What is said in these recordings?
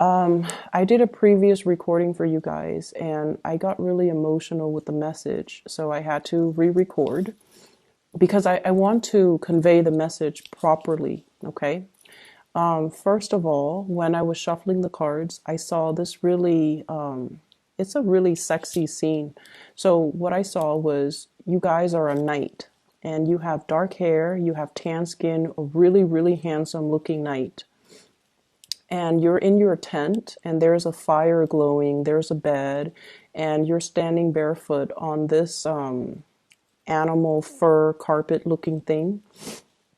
I did a previous recording for you guys and I got really emotional with the message. So I had to re-record because I want to convey the message properly. Okay. First of all, when I was shuffling the cards, I saw this really, it's a really sexy scene. So what I saw was you guys are a knight and you have dark hair, you have tan skin, a really, really handsome looking knight. And you're in your tent and there's a fire glowing, there's a bed, and you're standing barefoot on this animal fur carpet looking thing.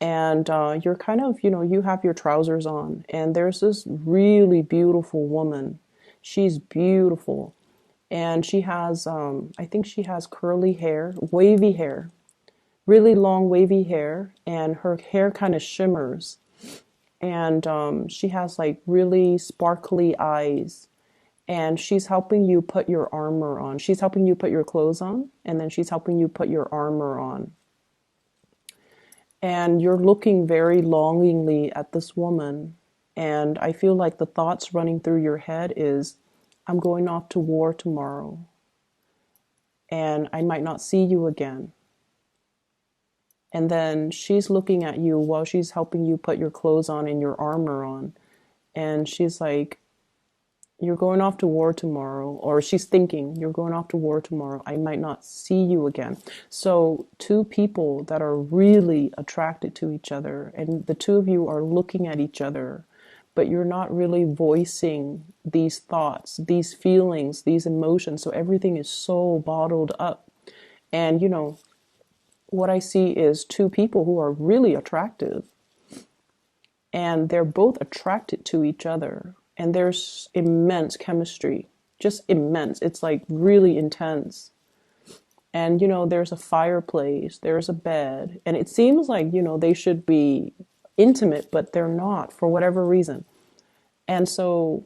And you're kind of, you have your trousers on, and there's this really beautiful woman. She's beautiful. And she has, I think she has curly hair, wavy hair, really long wavy hair, and her hair kind of shimmers. And she has like really sparkly eyes, and she's helping you put your armor on. She's helping you put your clothes on, and then she's helping you put your armor on. And you're looking very longingly at this woman, and I feel like the thoughts running through your head is, I'm going off to war tomorrow, and I might not see you again. And then she's looking at you while she's helping you put your clothes on and your armor on. And she's like, you're going off to war tomorrow. Or she's thinking, you're going off to war tomorrow. I might not see you again. So two people that are really attracted to each other, and the two of you are looking at each other, but you're not really voicing these thoughts, these feelings, these emotions. So everything is so bottled up. And, what I see is two people who are really attractive, and they're both attracted to each other, and there's immense chemistry, just immense. It's like really intense. And there's a fireplace, there's a bed, and it seems like they should be intimate, but they're not for whatever reason. And so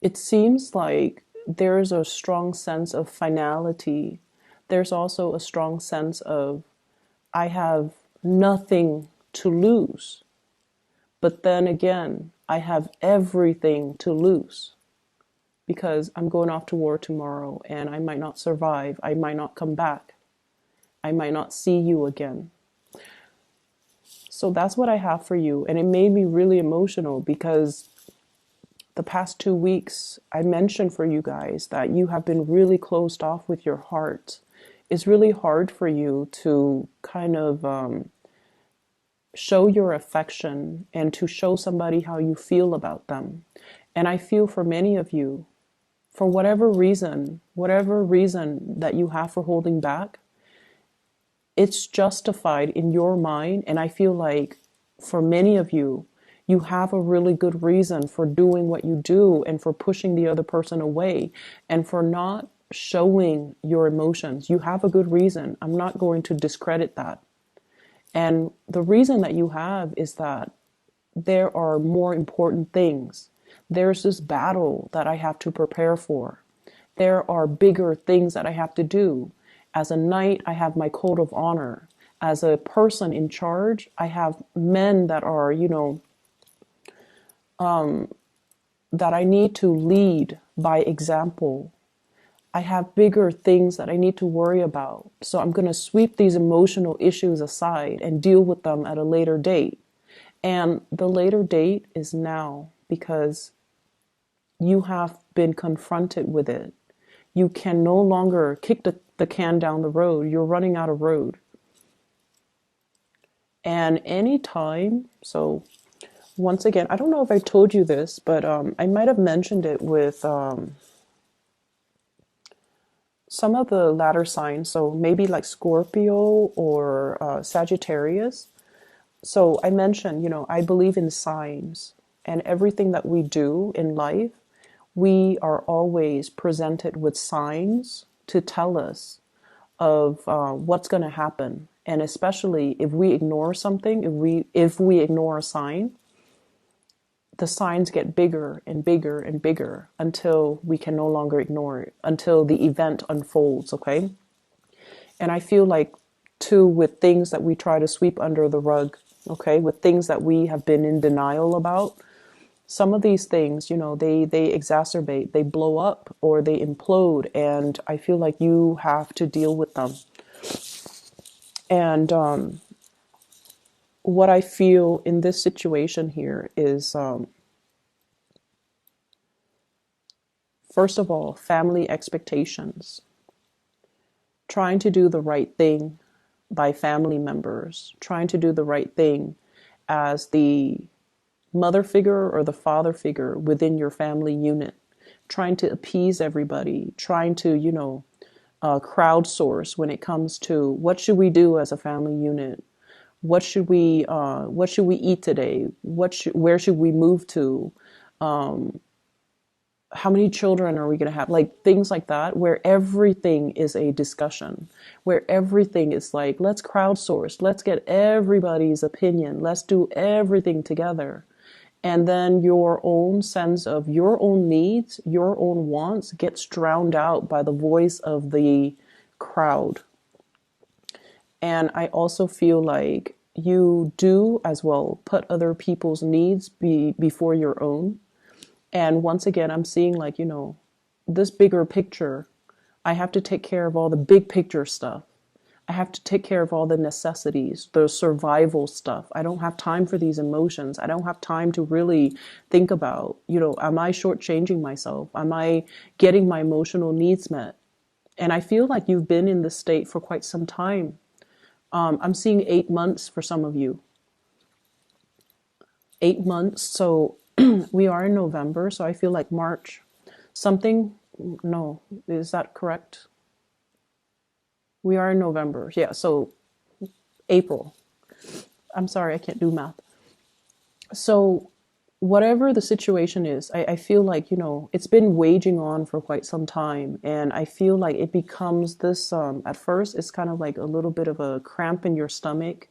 it seems like there's a strong sense of finality. There's also a strong sense of, I have nothing to lose. But then again, I have everything to lose, because I'm going off to war tomorrow and I might not survive. I might not come back. I might not see you again. So that's what I have for you. And it made me really emotional because the past 2 weeks, I mentioned for you guys that you have been really closed off with your heart. It's really hard for you to kind of show your affection and to show somebody how you feel about them. And I feel for many of you, for whatever reason that you have for holding back, it's justified in your mind. And I feel like for many of you, you have a really good reason for doing what you do and for pushing the other person away and for not showing your emotions. You have a good reason. I'm not going to discredit that. And the reason that you have is that there are more important things. There's this battle that I have to prepare for. There are bigger things that I have to do. As a knight, I have my code of honor. As a person in charge, I have men that are, that I need to lead by example. I have bigger things that I need to worry about. So I'm going to sweep these emotional issues aside and deal with them at a later date. And the later date is now, because you have been confronted with it. You can no longer kick the can down the road. You're running out of road. And anytime, so once again, I don't know if I told you this, but I might have mentioned it with some of the latter signs, so maybe like Scorpio or Sagittarius. So I mentioned, I believe in signs, and everything that we do in life, we are always presented with signs to tell us of what's going to happen. And especially if we ignore something, if we ignore a sign, the signs get bigger and bigger and bigger until we can no longer ignore it, until the event unfolds, okay? And I feel like, too, with things that we try to sweep under the rug, okay, with things that we have been in denial about, Some of these things, they exacerbate, they blow up, or they implode, and I feel like you have to deal with them. And what I feel in this situation here is, first of all, family expectations, trying to do the right thing by family members, trying to do the right thing as the mother figure or the father figure within your family unit, trying to appease everybody, trying to, crowdsource when it comes to what should we do as a family unit, what should we eat today, where should we move to, how many children are we going to have, like things like that, where everything is a discussion, where everything is like, let's crowdsource, let's get everybody's opinion, let's do everything together. And then your own sense of your own needs, your own wants gets drowned out by the voice of the crowd. And I also feel like you do as well put other people's needs before your own. And once again, I'm seeing like, this bigger picture. I have to take care of all the big picture stuff. I have to take care of all the necessities, the survival stuff. I don't have time for these emotions. I don't have time to really think about, am I shortchanging myself? Am I getting my emotional needs met? And I feel like you've been in this state for quite some time. I'm seeing 8 months for some of you. 8 months. So we are in November. So I feel like March, something, no, is that correct? We are in November. Yeah. So April. I'm sorry, I can't do math. So whatever the situation is, I feel like, it's been waging on for quite some time. And I feel like it becomes this, at first, it's kind of like a little bit of a cramp in your stomach.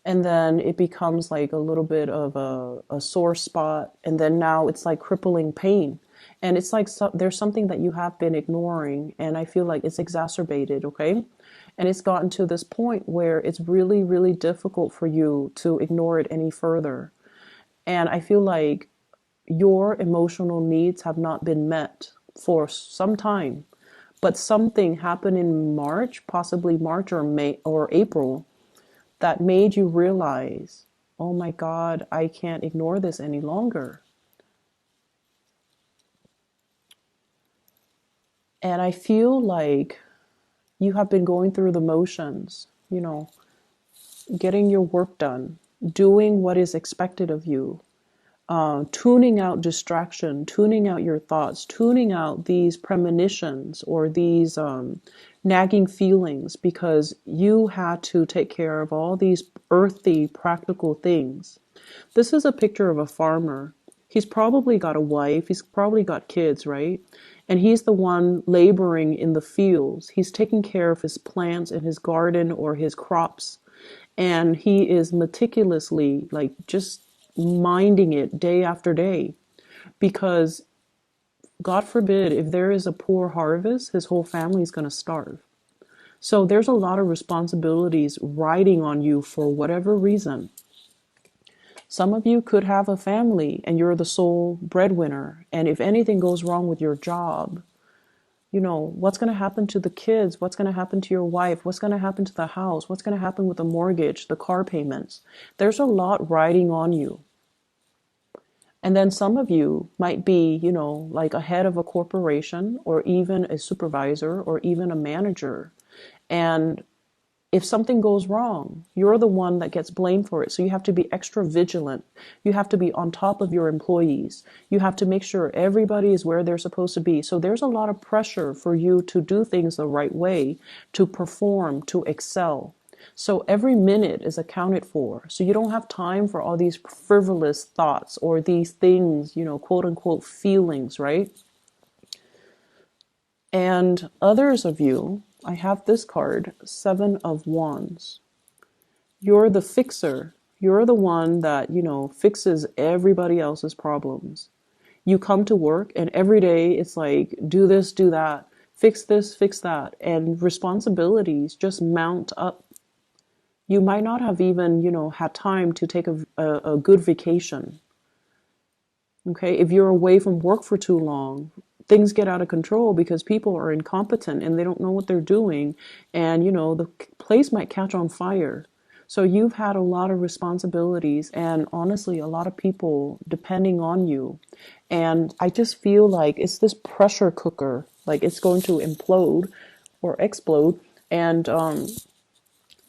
And then it becomes like a little bit of a sore spot. And then now it's like crippling pain. And it's like there's something that you have been ignoring. And I feel like it's exacerbated, okay? And it's gotten to this point where it's really, really difficult for you to ignore it any further. And I feel like your emotional needs have not been met for some time. But something happened in March, possibly March or May or April, that made you realize, oh my God, I can't ignore this any longer. And I feel like you have been going through the motions, getting your work done, doing what is expected of you, tuning out distraction, tuning out your thoughts, tuning out these premonitions or these nagging feelings, because you had to take care of all these earthy, practical things. This is a picture of a farmer. He's probably got a wife, he's probably got kids, right? And he's the one laboring in the fields. He's taking care of his plants in his garden or his crops. And he is meticulously, like, just minding it day after day. Because, God forbid, if there is a poor harvest, his whole family is going to starve. So there's a lot of responsibilities riding on you for whatever reason. Some of you could have a family and you're the sole breadwinner. And if anything goes wrong with your job, what's going to happen to the kids? What's going to happen to your wife? What's going to happen to the house? What's going to happen with the mortgage, the car payments? There's a lot riding on you. And then some of you might be, like a head of a corporation or even a supervisor or even a manager. And if something goes wrong, you're the one that gets blamed for it. So you have to be extra vigilant. You have to be on top of your employees. You have to make sure everybody is where they're supposed to be. So there's a lot of pressure for you to do things the right way, to perform, to excel. So every minute is accounted for. So you don't have time for all these frivolous thoughts or these things, quote unquote feelings, right? And others of you, I have this card, Seven of Wands. You're the fixer. You're the one that, fixes everybody else's problems. You come to work and every day it's like, do this, do that, fix this, fix that. And responsibilities just mount up. You might not have even, had time to take a good vacation. Okay, if you're away from work for too long, things get out of control because people are incompetent and they don't know what they're doing, and the place might catch on fire. So you've had a lot of responsibilities and honestly a lot of people depending on you. And I just feel like it's this pressure cooker, like it's going to implode or explode. And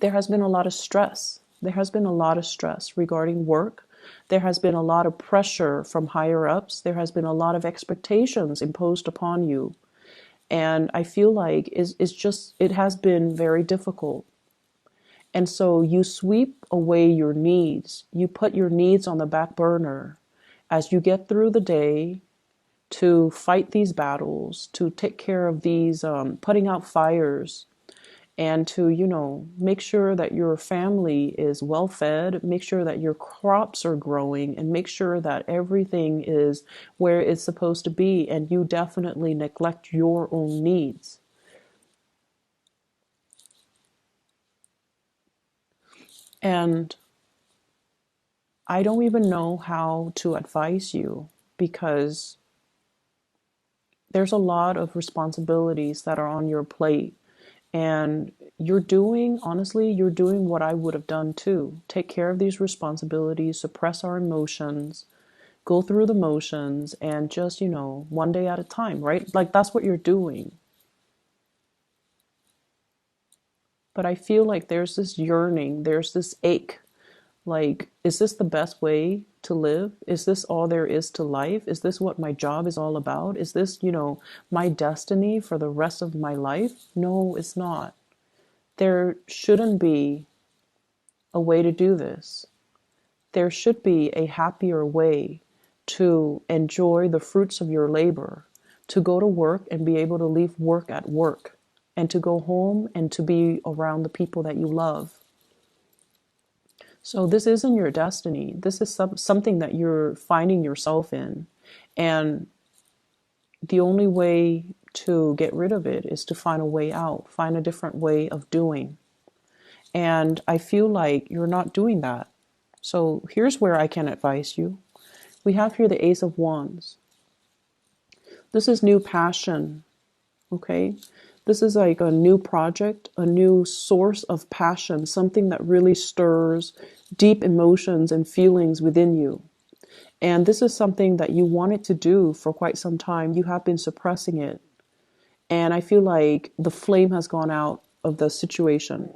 there has been a lot of stress. There has been a lot of stress regarding work. There has been a lot of pressure from higher ups. There has been a lot of expectations imposed upon you. And I feel like it has been very difficult. And so you sweep away your needs. You put your needs on the back burner as you get through the day to fight these battles, to take care of these, putting out fires, and to, make sure that your family is well fed, make sure that your crops are growing, and make sure that everything is where it's supposed to be. And you definitely neglect your own needs. And I don't even know how to advise you because there's a lot of responsibilities that are on your plate. And honestly, you're doing what I would have done too. Take care of these responsibilities, suppress our emotions, go through the motions, and just, one day at a time, right? Like that's what you're doing. But I feel like there's this yearning, there's this ache. Like, is this the best way to live? Is this all there is to life? Is this what my job is all about? Is this, my destiny for the rest of my life? No, it's not. There shouldn't be a way to do this. There should be a happier way to enjoy the fruits of your labor, to go to work and be able to leave work at work, and to go home and to be around the people that you love. So this isn't your destiny. This is something that you're finding yourself in. And the only way to get rid of it is to find a way out, find a different way of doing. And I feel like you're not doing that. So here's where I can advise you. We have here the Ace of Wands. This is new passion, okay? This is like a new project, a new source of passion, something that really stirs deep emotions and feelings within you. And this is something that you wanted to do for quite some time. You have been suppressing it. And I feel like the flame has gone out of the situation.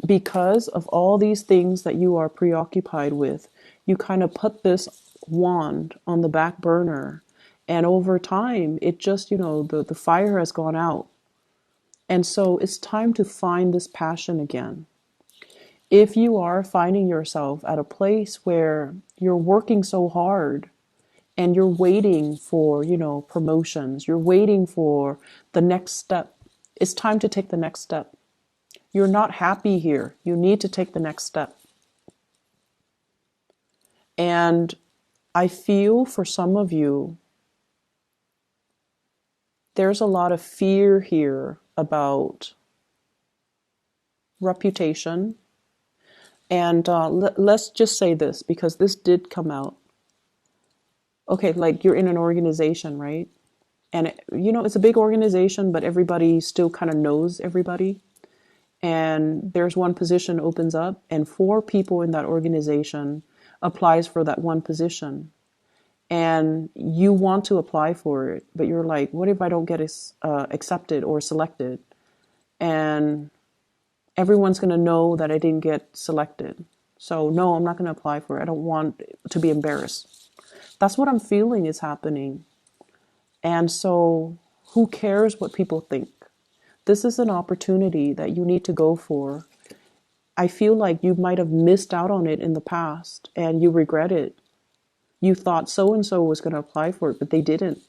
Because of all these things that you are preoccupied with, you kind of put this wand on the back burner. And over time, it just, the fire has gone out. And so it's time to find this passion again. If you are finding yourself at a place where you're working so hard and you're waiting for, promotions, you're waiting for the next step, it's time to take the next step. You're not happy here. You need to take the next step. And I feel for some of you, there's a lot of fear here about reputation. And let's just say this, because this did come out. Okay, like you're in an organization, right? And, it's a big organization, but everybody still kind of knows everybody. And there's one position opens up, and 4 people in that organization applies for that one position. And you want to apply for it, but you're like, what if I don't get accepted or selected? And everyone's going to know that I didn't get selected. So no, I'm not going to apply for it. I don't want to be embarrassed. That's what I'm feeling is happening. And so who cares what people think? This is an opportunity that you need to go for. I feel like you might have missed out on it in the past and you regret it. You thought so and so was going to apply for it, but they didn't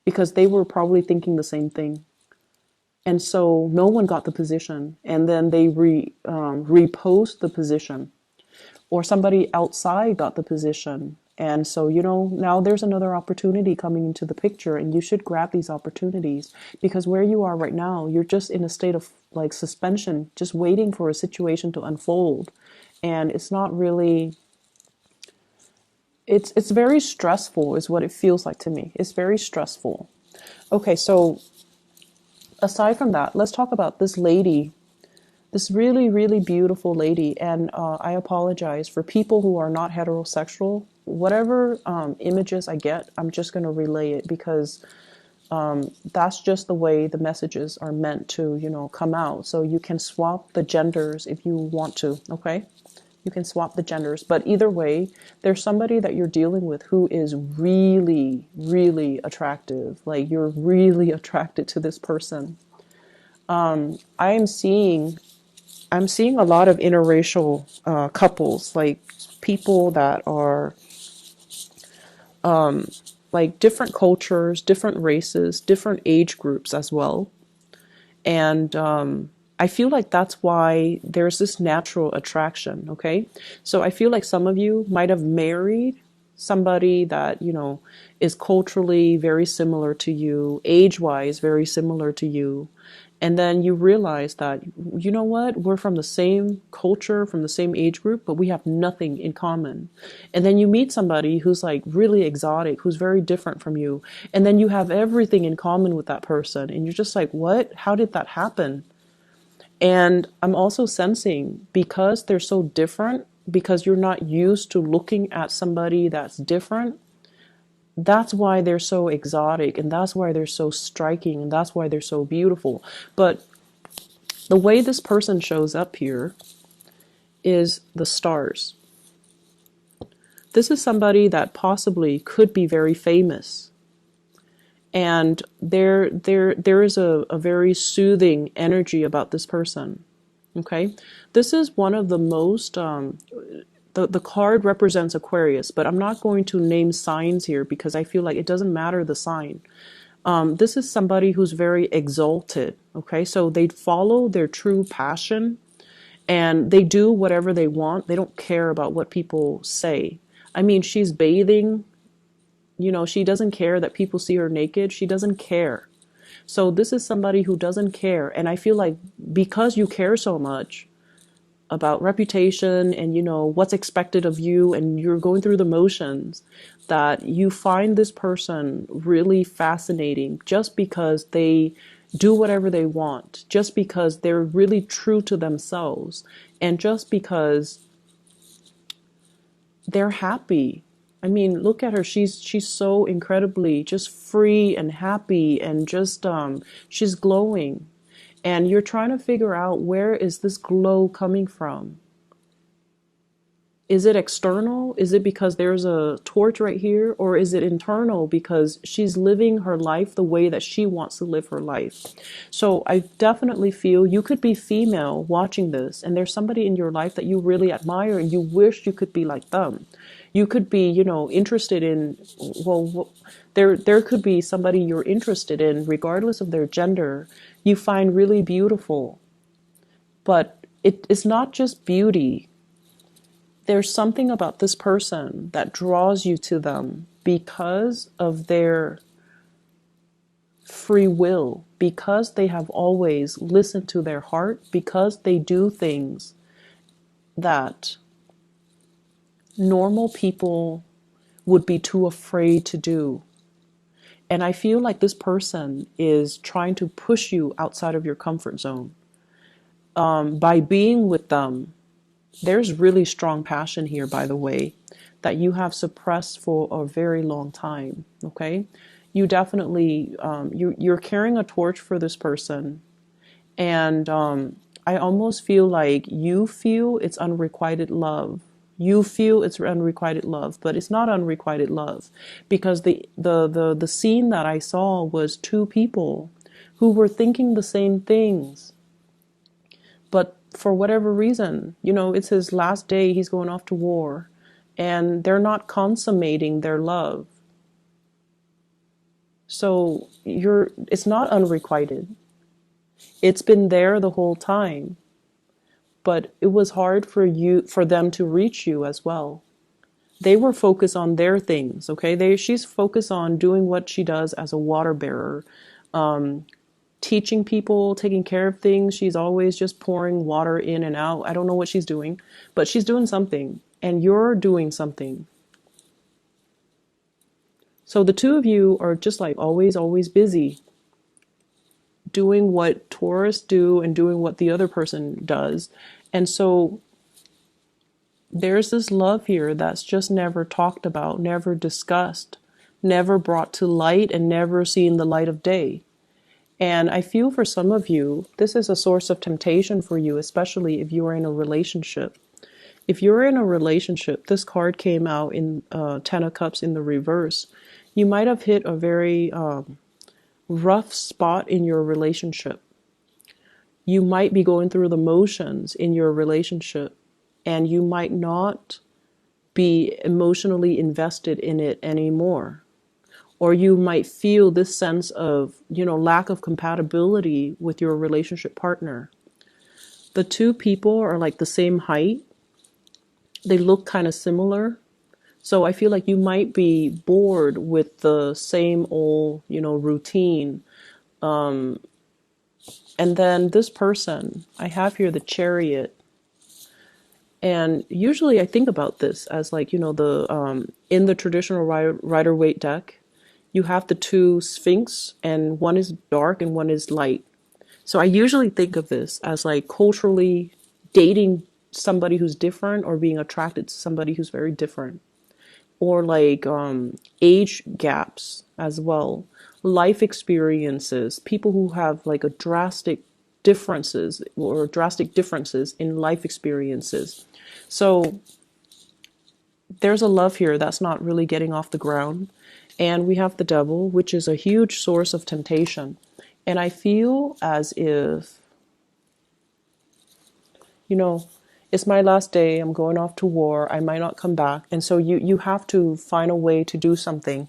because they were probably thinking the same thing. And so no one got the position, and then they repost the position, or somebody outside got the position. And so, now there's another opportunity coming into the picture, and you should grab these opportunities because where you are right now, you're just in a state of like suspension, just waiting for a situation to unfold. And it's not really It's very stressful is what it feels like to me. It's very stressful. Okay, so aside from that, let's talk about this lady, this really, really beautiful lady. And I apologize for people who are not heterosexual. Whatever images I get, I'm just going to relay it because that's just the way the messages are meant to, come out. So you can swap the genders if you want to, okay? You can swap the genders. But either way, there's somebody that you're dealing with who is really, really attractive. Like you're really attracted to this person. I am seeing I'm seeing a lot of interracial couples, like people that are like different cultures, different races, different age groups as well. And I feel like that's why there's this natural attraction, okay? So I feel like some of you might have married somebody that, is culturally very similar to you, age-wise very similar to you. And then you realize that, you know what, we're from the same culture, from the same age group, but we have nothing in common. And then you meet somebody who's like really exotic, who's very different from you. And then you have everything in common with that person. And you're just like, what? How did that happen? And I'm also sensing because they're so different, because you're not used to looking at somebody that's different, that's why they're so exotic and that's why they're so striking and that's why they're so beautiful. But the way this person shows up here is the stars. This is somebody that possibly could be very famous. And there is a very soothing energy about this person. Okay? This is one of the most the card represents Aquarius, but I'm not going to name signs here because I feel like it doesn't matter the sign. This is somebody who's very exalted, okay? So they follow their true passion and they do whatever they want. They don't care about what people say. I mean, she's bathing, she doesn't care that people see her naked. She doesn't care. So this is somebody who doesn't care. And I feel like because you care so much about reputation and what's expected of you and you're going through the motions, that you find this person really fascinating just because they do whatever they want, just because they're really true to themselves, and just because they're happy. I mean, look at her. She's so incredibly just free and happy and just she's glowing. And you're trying to figure out, where is this glow coming from? Is it external? Is it because there's a torch right here? Or is it internal because she's living her life the way that she wants to live her life? So I definitely feel you could be female watching this, and there's somebody in your life that you really admire and you wish you could be like them. You could be, interested in, well, there could be somebody you're interested in, regardless of their gender, you find really beautiful. But it's not just beauty. There's something about this person that draws you to them because of their free will, because they have always listened to their heart, because they do things that normal people would be too afraid to do. And I feel like this person is trying to push you outside of your comfort zone. By being with them, there's really strong passion here, by the way, that you have suppressed for a very long time, okay? You definitely, you're carrying a torch for this person. And I almost feel like you feel it's unrequited love. You feel it's unrequited love, but it's not unrequited love, because the scene that I saw was two people who were thinking the same things, but for whatever reason, it's his last day, he's going off to war, and they're not consummating their love. So it's not unrequited. It's been there the whole time. But it was hard for them to reach you as well. They were focused on their things, okay? She's focused on doing what she does as a water bearer, teaching people, taking care of things. She's always just pouring water in and out. I don't know what she's doing, but she's doing something, and you're doing something. So the two of you are just like always busy doing what Taurus do and doing what the other person does. And so there's this love here that's just never talked about, never discussed, never brought to light, and never seen the light of day. And I feel for some of you, this is a source of temptation for you, especially if you are in a relationship. If you're in a relationship, this card came out in Ten of Cups in the reverse. You might have hit a very rough spot in your relationship. You might be going through the motions in your relationship, and you might not be emotionally invested in it anymore. Or you might feel this sense of, lack of compatibility with your relationship partner. The two people are like the same height. They look kind of similar. So I feel like you might be bored with the same old, routine. And then this person, I have here the Chariot. And usually I think about this as like, the in the traditional Rider-Waite deck, you have the two Sphinx, and one is dark and one is light. So I usually think of this as like culturally dating somebody who's different, or being attracted to somebody who's very different, or like age gaps as well, life experiences, people who have like a drastic differences in life experiences. So there's a love here that's not really getting off the ground. And we have the Devil, which is a huge source of temptation. And I feel as if, it's my last day, I'm going off to war, I might not come back. And so you have to find a way to do something.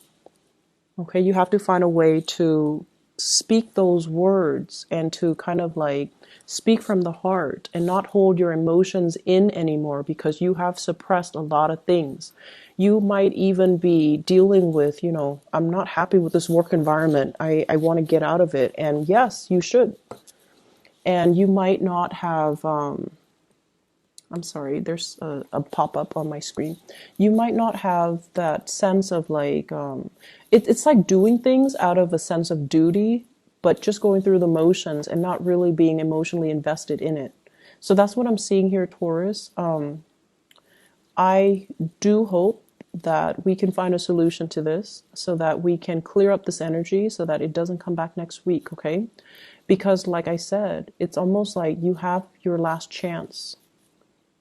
Okay, you have to find a way to speak those words and to kind of like speak from the heart and not hold your emotions in anymore, because you have suppressed a lot of things. You might even be dealing with, I'm not happy with this work environment. I want to get out of it. And yes, you should. And you might not have, I'm sorry, there's a pop-up on my screen. You might not have that sense of like, it's like doing things out of a sense of duty, but just going through the motions and not really being emotionally invested in it. So that's what I'm seeing here, Taurus. I do hope that we can find a solution to this so that we can clear up this energy so that it doesn't come back next week, okay? Because like I said, it's almost like you have your last chance.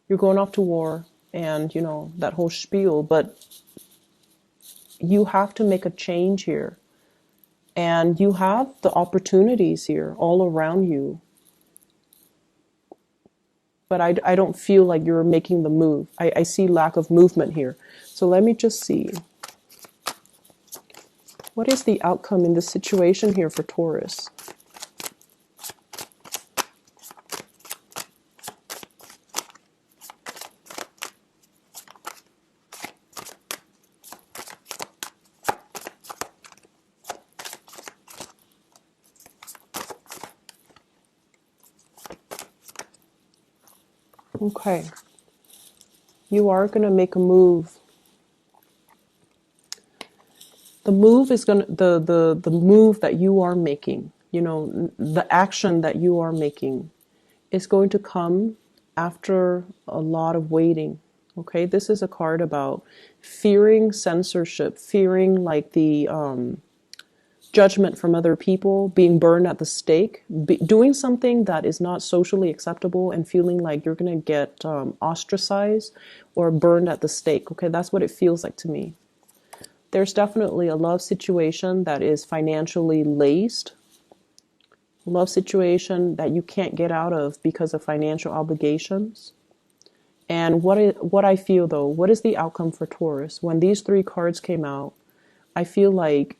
You're going off to war and, that whole spiel, but you have to make a change here. And you have the opportunities here all around you. But I don't feel like you're making the move. I see lack of movement here. So let me just see. What is the outcome in this situation here for Taurus? Okay. You are going to make a move. The move is going to, the move that you are making, the action that you are making is going to come after a lot of waiting. Okay. This is a card about fearing censorship, fearing like the, judgment from other people, being burned at the stake, doing something that is not socially acceptable and feeling like you're going to get ostracized or burned at the stake. Okay, that's what it feels like to me. There's definitely a love situation that is financially laced. Love situation that you can't get out of because of financial obligations. And what I feel though, what is the outcome for Taurus? When these three cards came out, I feel like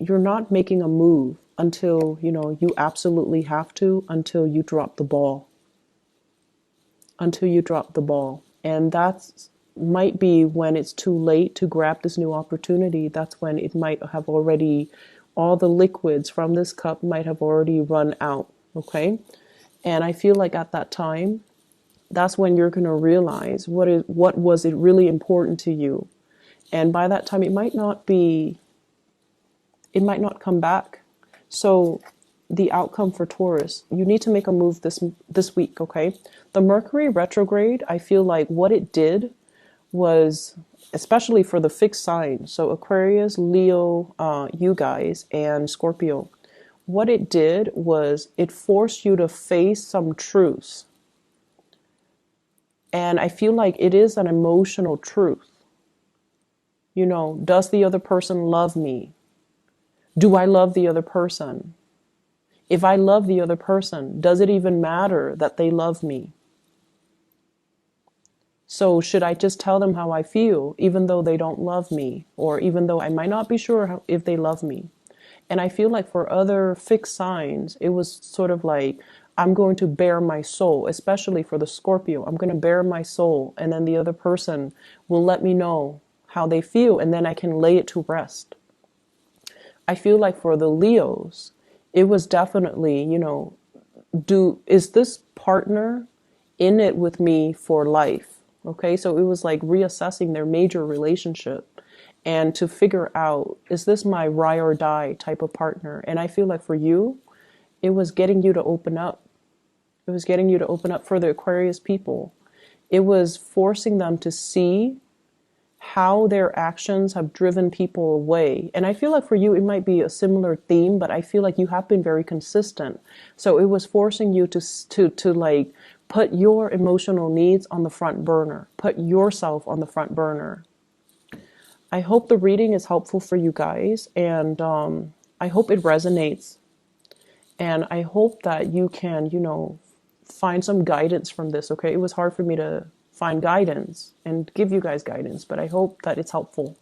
you're not making a move until, you absolutely have to, until you drop the ball. Until you drop the ball. And that might be when it's too late to grab this new opportunity. That's when it might have already, all the liquids from this cup might have already run out. Okay? And I feel like at that time, that's when you're going to realize what was it really important to you. And by that time, it might not be it might not come back. So the outcome for Taurus, you need to make a move this week, okay? The Mercury retrograde, I feel like what it did was, especially for the fixed sign, so Aquarius, Leo, you guys, and Scorpio, what it did was it forced you to face some truths. And I feel like it is an emotional truth. You know, does the other person love me? Do I love the other person? If I love the other person, does it even matter that they love me? So should I just tell them how I feel, even though they don't love me, or even though I might not be sure if they love me? And I feel like for other fixed signs, it was sort of like, I'm going to bare my soul, especially for the Scorpio. I'm going to bare my soul, and then the other person will let me know how they feel, and then I can lay it to rest. I feel like for the Leos, it was definitely, you know, is this partner in it with me for life? Okay, so it was like reassessing their major relationship and to figure out, is this my ride or die type of partner? And I feel like for you, it was getting you to open up. It was getting you to open up for the Aquarius people. It was forcing them to see how their actions have driven people away. And I feel like for you, it might be a similar theme, but I feel like you have been very consistent. So it was forcing you to like put your emotional needs on the front burner, put yourself on the front burner. I hope the reading is helpful for you guys, and I hope it resonates. And I hope that you can, you know, find some guidance from this, okay? It was hard for me to find guidance and give you guys guidance, but I hope that it's helpful.